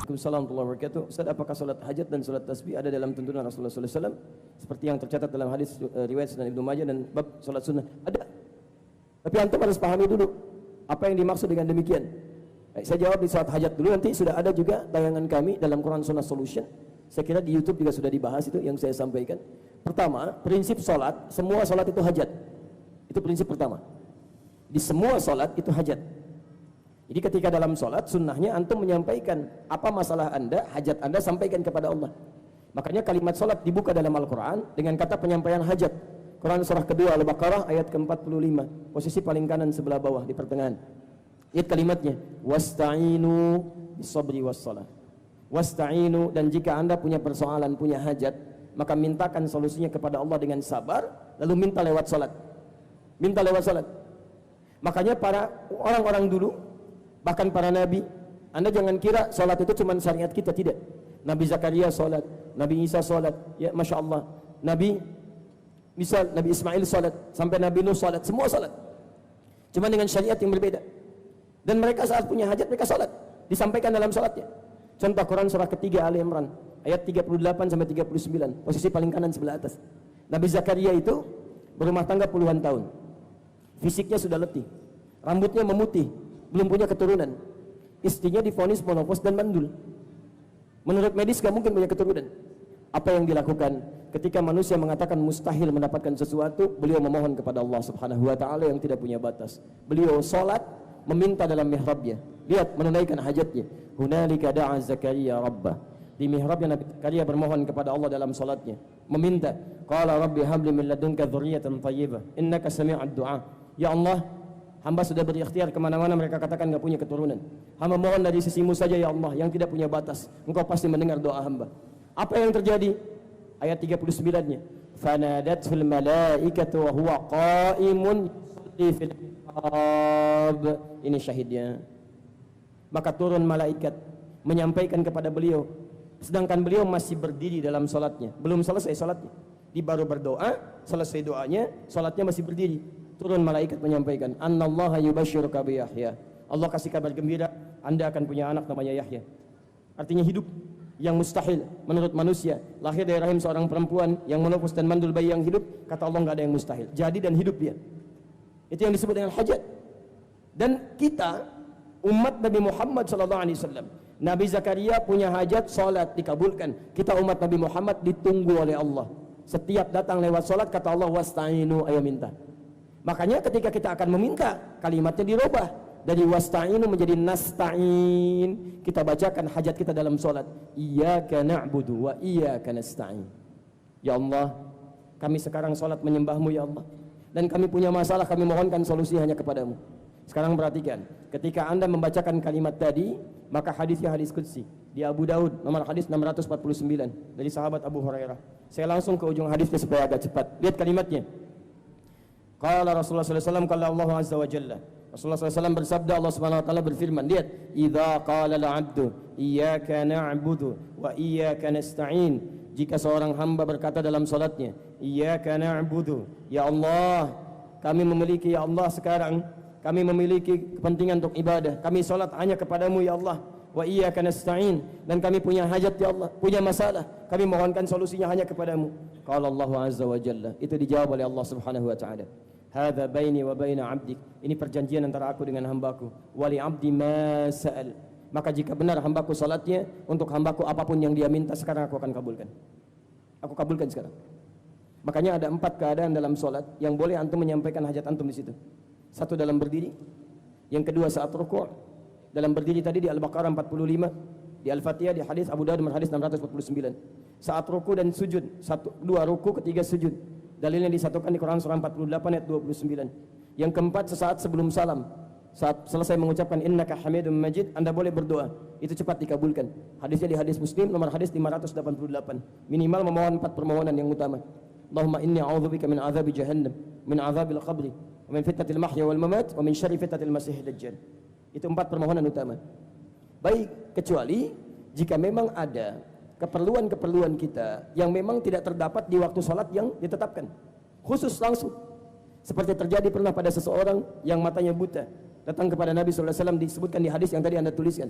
Waalaikumsalam warahmatullahi wabarakatuh. Ustaz, apakah salat hajat dan salat tasbih ada dalam tuntunan Rasulullah SAW seperti yang tercatat dalam hadis riwayat Sunan Ibnu Majah dan bab salat sunnah? Ada. Tapi antum harus pahami dulu apa yang dimaksud dengan demikian. Saya jawab di salat hajat dulu, nanti sudah ada juga tayangan kami dalam Quran Sunnah Solution. Saya kira di YouTube juga sudah dibahas itu yang saya sampaikan. Pertama, prinsip salat, semua salat itu hajat. Itu prinsip pertama. Di semua salat itu hajat. Jadi ketika dalam salat sunnahnya antum menyampaikan apa masalah anda, hajat anda sampaikan kepada Allah. Makanya kalimat salat dibuka dalam Al-Quran dengan kata penyampaian hajat. Quran surah kedua Al-Baqarah ayat ke-45, posisi paling kanan sebelah bawah di pertengahan. Lihat kalimatnya, wasta'inu bisabri wassalah. Wasta'inu, dan jika anda punya persoalan, punya hajat, maka mintakan solusinya kepada Allah dengan sabar, lalu minta lewat salat. Minta lewat salat. Makanya para orang-orang dulu, bahkan para nabi, anda jangan kira salat itu cuma syariat kita, tidak. Nabi Zakaria salat, Nabi Isa salat, ya Masya Allah. Nabi Ismail salat, sampai Nabi Nuh salat, semua salat. Cuma dengan syariat yang berbeda. Dan mereka saat punya hajat, mereka salat, disampaikan dalam salatnya. Contoh Quran surah ketiga Ali Imran ayat 38 sampai 39, posisi paling kanan sebelah atas. Nabi Zakaria itu berumah tangga puluhan tahun. Fisiknya sudah letih, rambutnya memutih, belum punya keturunan. Istrinya divonis menopause dan mandul. Menurut medis gak mungkin punya keturunan. Apa yang dilakukan? Ketika manusia mengatakan mustahil mendapatkan sesuatu, beliau memohon kepada Allah Subhanahu wa taala yang tidak punya batas. Beliau salat, meminta dalam mihrabnya. Lihat, menunaikan hajatnya. Hunalika da'a Zakaria rabbah. Di mihrabnya Nabi Zakaria bermohon kepada Allah dalam salatnya, meminta, qala rabbi habli min ladunka dzurriyyatan thayyibah innaka sami'ud du'a. Ya Allah, hamba sudah berikhtiar kemana-mana mereka katakan enggak punya keturunan. Hamba mohon dari sisimu saja ya Allah yang tidak punya batas. Engkau pasti mendengar doa hamba. Apa yang terjadi? Ayat 39-nya. Fanadatul malaikatu wa huwa qa'imun yusalli fil mihrab. Ini syahidnya. Maka turun malaikat menyampaikan kepada beliau, sedangkan beliau masih berdiri dalam salatnya, belum selesai salatnya. Dia baru berdoa, selesai doanya, salatnya masih berdiri. Turun malaikat menyampaikan, annallaha yubashshiruka bi Yahya. Allah kasih kabar gembira, Anda akan punya anak namanya Yahya. Artinya hidup yang mustahil menurut manusia, lahir dari rahim seorang perempuan yang menopause dan mandul bayi yang hidup, kata Allah enggak ada yang mustahil. Jadi dan hidup dia. Itu yang disebut dengan hajat. Dan kita umat Nabi Muhammad SAW, Nabi Zakaria punya hajat, salat dikabulkan. Kita umat Nabi Muhammad ditunggu oleh Allah. Setiap datang lewat salat kata Allah wasta'inu, ayo minta. Makanya ketika kita akan meminta, kalimatnya dirubah dari wasta'inu menjadi nasta'in. Kita bacakan hajat kita dalam salat, iyyaka na'budu wa iyyaka nasta'in. Ya Allah, kami sekarang salat menyembahmu ya Allah, dan kami punya masalah, kami mohonkan solusi hanya kepadamu. Sekarang perhatikan, ketika anda membacakan kalimat tadi, maka hadisnya hadis qudsi di Abu Daud nomor hadis 649 dari sahabat Abu Hurairah. Saya langsung ke ujung hadisnya supaya agak cepat. Lihat kalimatnya. Qala Rasulullah SAW, qala Allah Azza wa Jalla. Rasulullah SAW bersabda, Allah Subhanahu wa taala berfirman, lihat, idza qala al-'abdu iyyaka na'budu wa iyyaka nasta'in. Jika seorang hamba berkata dalam salatnya, iyyaka na'budu, ya Allah, kami memiliki, ya Allah sekarang kami memiliki kepentingan untuk ibadah, kami salat hanya kepadamu ya Allah, wa iyyaka nasta'in, dan kami punya hajat ya Allah, punya masalah, kami mohonkan solusinya hanya kepadamu. Qala Allah Azza wa Jalla, itu dijawab oleh Allah Subhanahu wa taala. Hadza baini wa baina 'abdik, ini perjanjian antara aku dengan hambaku. Wa li 'abdi ma sa'al, maka jika benar hambaku salatnya, untuk hambaku apapun yang dia minta sekarang aku akan kabulkan. Aku kabulkan sekarang. Makanya ada 4 keadaan dalam salat yang boleh antum menyampaikan hajat antum di situ. Satu, dalam berdiri. Yang kedua, saat rukuk. Dalam berdiri tadi di Al-Baqarah 45, di Al-Fatihah, di hadis Abu Daud nomor hadis 649. Saat rukuk dan sujud, 1, 2 rukuk, ketiga sujud. Dalilnya disatukan di Quran surah 48 ayat 29. Yang keempat, sesaat sebelum salam. Saat selesai mengucapkan innaka hamidum majid, anda boleh berdoa. Itu cepat dikabulkan. Hadisnya di hadis Muslim nomor hadis 588. Minimal memohon 4 permohonan yang utama. Allahumma inni a'udzubika min azabi jahannam, min azabil qabri, wa min fitnatil mahya wal mamat, wa min syarri fitnatil masiihid dajjal. Itu 4 permohonan utama. Baik, kecuali jika memang ada keperluan-keperluan kita yang memang tidak terdapat di waktu salat yang ditetapkan, khusus langsung. Seperti terjadi pernah pada seseorang yang matanya buta, datang kepada Nabi SAW, disebutkan di hadis yang tadi anda tuliskan.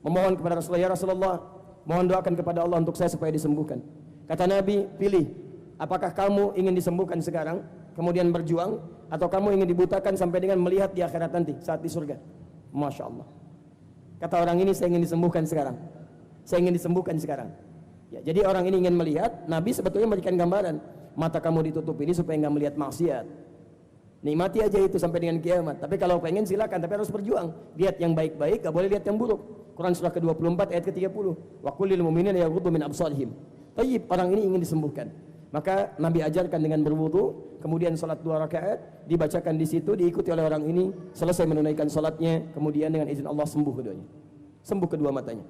memohon kepada Rasulullah, ya Rasulullah, mohon doakan kepada Allah untuk saya supaya disembuhkan. Kata Nabi, pilih, apakah kamu ingin disembuhkan sekarang, kemudian berjuang, atau kamu ingin dibutakan sampai dengan melihat di akhirat nanti, saat di surga. Masya Allah. Kata orang ini, saya ingin disembuhkan sekarang. Saya ingin disembuhkan sekarang. Ya, jadi orang ini ingin melihat, Nabi sebetulnya memberikan gambaran, mata kamu ditutup ini supaya nggak melihat maksiat. Nikmati aja itu sampai dengan kiamat. Tapi kalau pengen silakan, tapi harus berjuang. Lihat yang baik-baik, gak boleh lihat yang buruk. Quran surah ke-24 ayat ke-30. Wa qul lil mu'minina yaghuddu min absarihim. Tayyib, orang ini ingin disembuhkan. Maka Nabi ajarkan dengan berwudu, kemudian salat 2 rakaat, dibacakan di situ, diikuti oleh orang ini, selesai menunaikan salatnya, kemudian dengan izin Allah sembuh keduanya. Sembuh kedua matanya.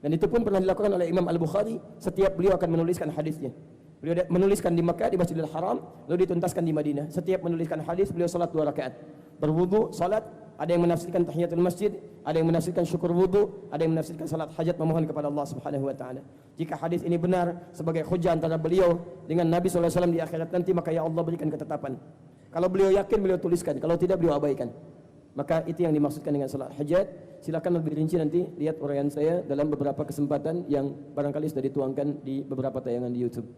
Dan itu pun pernah dilakukan oleh Imam Al-Bukhari setiap beliau akan menuliskan hadisnya. Beliau menuliskan di Makkah di Masjidil Haram, lalu dituntaskan di Madinah. Setiap menuliskan hadis beliau salat 2 rakaat. Berwudu, salat, ada yang menafsirkan tahiyatul masjid, ada yang menafsirkan syukur wudu, ada yang menafsirkan salat hajat memohon kepada Allah Subhanahu wa taala. Jika hadis ini benar sebagai hujjah antara beliau dengan Nabi sallallahu alaihi wasallam di akhirat nanti, maka ya Allah berikan ketetapan. Kalau beliau yakin, beliau tuliskan, kalau tidak beliau abaikan. Maka itu yang dimaksudkan dengan salat hajat. Silakan lebih rinci nanti lihat uraian saya dalam beberapa kesempatan yang barangkali sudah dituangkan di beberapa tayangan di YouTube.